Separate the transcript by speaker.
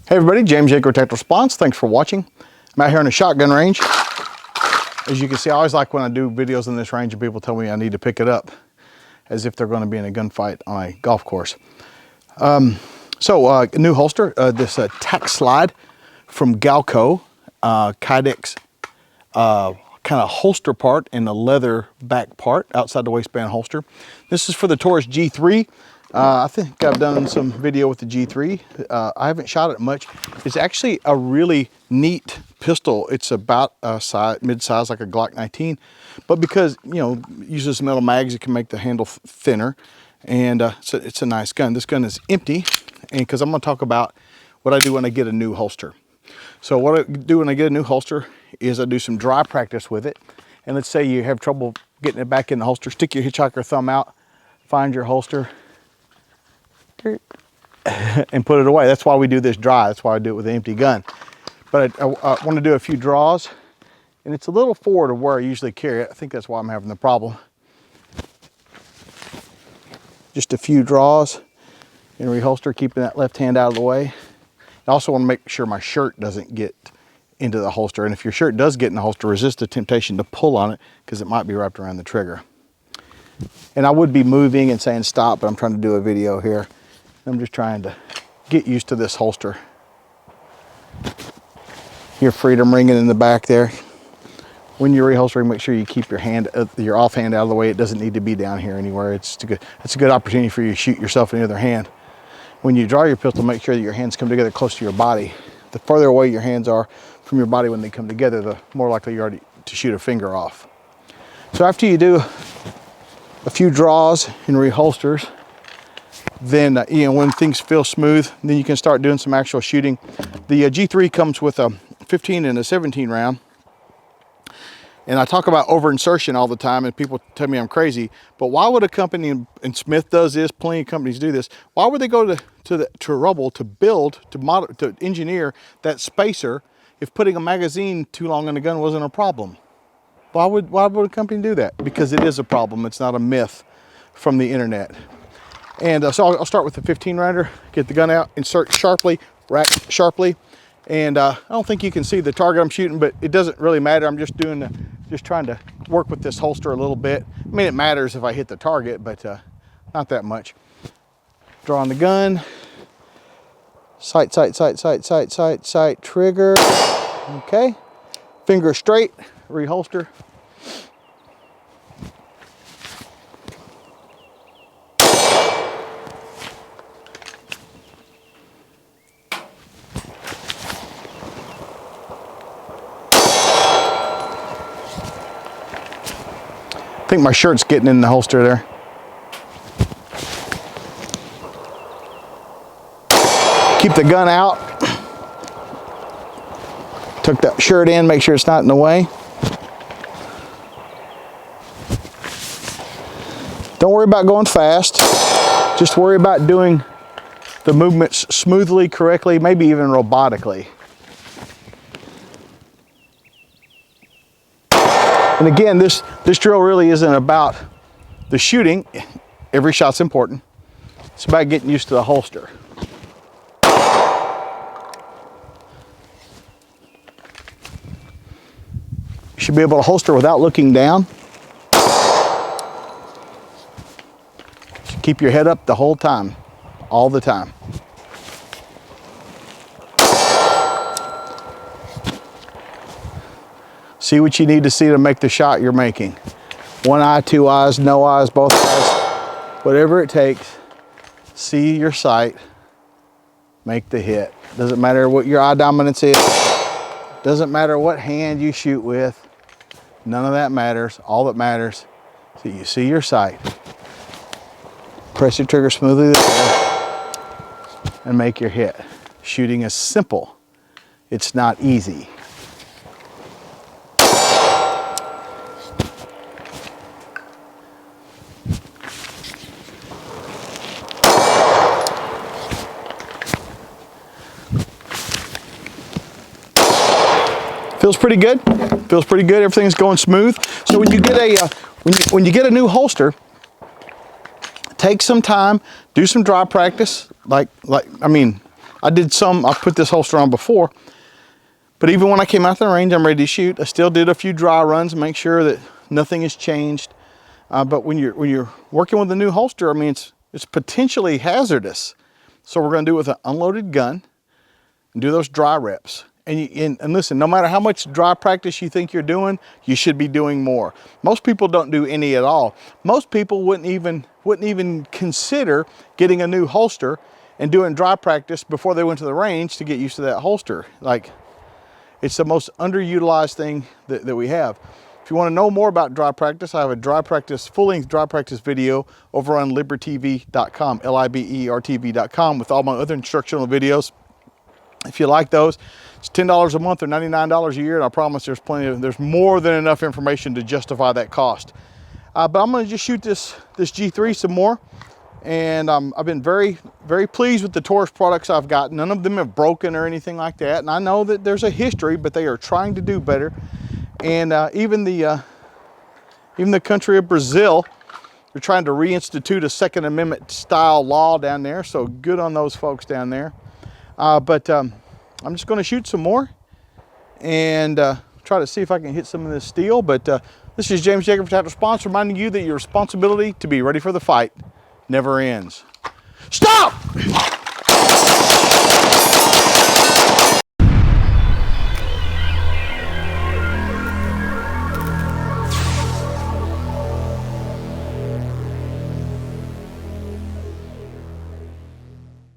Speaker 1: Hey everybody, James Accu-Tac Tactical Response. Thanks for watching. I'm out here on a shotgun range. As you can see, I always like when I do videos in this range and people tell me I need to pick it up as if they're going to be in a gunfight on a golf course. A new holster, this tack slide from Galco, Kydex kind of holster part and the leather back part outside the waistband holster. This is for the Taurus G3. I think I've done some video with the G3. I haven't shot it much. It's actually a really neat pistol. It's about mid-size, like a Glock 19, but because it uses metal mags, it can make the handle thinner, and so it's a nice gun. This gun is empty, and because I'm going to talk about what I do when I get a new holster. So what I do when I get a new holster is I do some dry practice with it. And let's say you have trouble getting it back in the holster, stick your hitchhiker thumb out, find your holster, and put it away. That's why we do this dry. That's why I do it with an empty gun. But I want to do a few draws, and it's a little forward of where I usually carry it. I think that's why I'm having the problem. Just a few draws and reholster, keeping that left hand out of the way. I also want to make sure my shirt doesn't get into the holster. And if your shirt does get in the holster, resist the temptation to pull on it because it might be wrapped around the trigger. And I would be moving and saying stop, but I'm trying to do a video here. I'm just trying to get used to this holster. Your freedom ringing in the back there. When you're reholstering, make sure you keep your hand, your offhand out of the way. It doesn't need to be down here anywhere. It's a good opportunity for you to shoot yourself in the other hand. When you draw your pistol, make sure that your hands come together close to your body. The further away your hands are from your body when they come together, the more likely you are to shoot a finger off. So after you do a few draws and reholsters, then when things feel smooth, then you can start doing some actual shooting. The G3 comes with a 15 and a 17 round. And I talk about over insertion all the time, and people tell me I'm crazy. But why would a company, and Smith does this, plenty of companies do this, why would they go to rubble to build, to engineer that spacer if putting a magazine too long in a gun wasn't a problem? Why would a company do that? Because it is a problem. It's not a myth from the internet. And so I'll start with the 15 rounder, get the gun out, insert sharply, rack sharply. And I don't think you can see the target I'm shooting, but it doesn't really matter. I'm just trying to work with this holster a little bit. I mean, it matters if I hit the target, but not that much. Drawing the gun, sight, trigger. Okay, finger straight, reholster. I think my shirt's getting in the holster there. Keep the gun out. Tuck that shirt in, make sure it's not in the way. Don't worry about going fast. Just worry about doing the movements smoothly, correctly, maybe even robotically. And again, this drill really isn't about the shooting. Every shot's important. It's about getting used to the holster. You should be able to holster without looking down. You should keep your head up the whole time, all the time. See what you need to see to make the shot you're making. One eye, two eyes, no eyes, both eyes, whatever it takes. See your sight, make the hit. Doesn't matter what your eye dominance is. Doesn't matter what hand you shoot with. None of that matters. All that matters is that you see your sight. Press your trigger smoothly there and make your hit. Shooting is simple. It's not easy. Feels pretty good. Feels pretty good. Everything's going smooth. So when you get a new holster, take some time, do some dry practice. I I put this holster on before, but even when I came out to the range, I'm ready to shoot. I still did a few dry runs to make sure that nothing has changed. But when you're working with a new holster, I mean, it's potentially hazardous. So we're going to do it with an unloaded gun and do those dry reps. And listen, no matter how much dry practice you think you're doing, you should be doing more. Most people don't do any at all. Most people wouldn't even consider getting a new holster and doing dry practice before they went to the range to get used to that holster. Like, it's the most underutilized thing that we have. If you want to know more about dry practice, I have a full-length dry practice video over on libertv.com, LIBERTV.com, with all my other instructional videos. If you like those, it's $10 a month or $99 a year, and I promise there's more than enough information to justify that cost. But I'm going to just shoot this G3 some more, and I've been very, very pleased with the Taurus products I've got. None of them have broken or anything like that, and I know that there's a history, but they are trying to do better. And even the country of Brazil, they're trying to reinstitute a Second Amendment style law down there, so good on those folks down there. But I'm just going to shoot some more and try to see if I can hit some of this steel. But this is James Jacob for Tactical Response, reminding you that your responsibility to be ready for the fight never ends. Stop!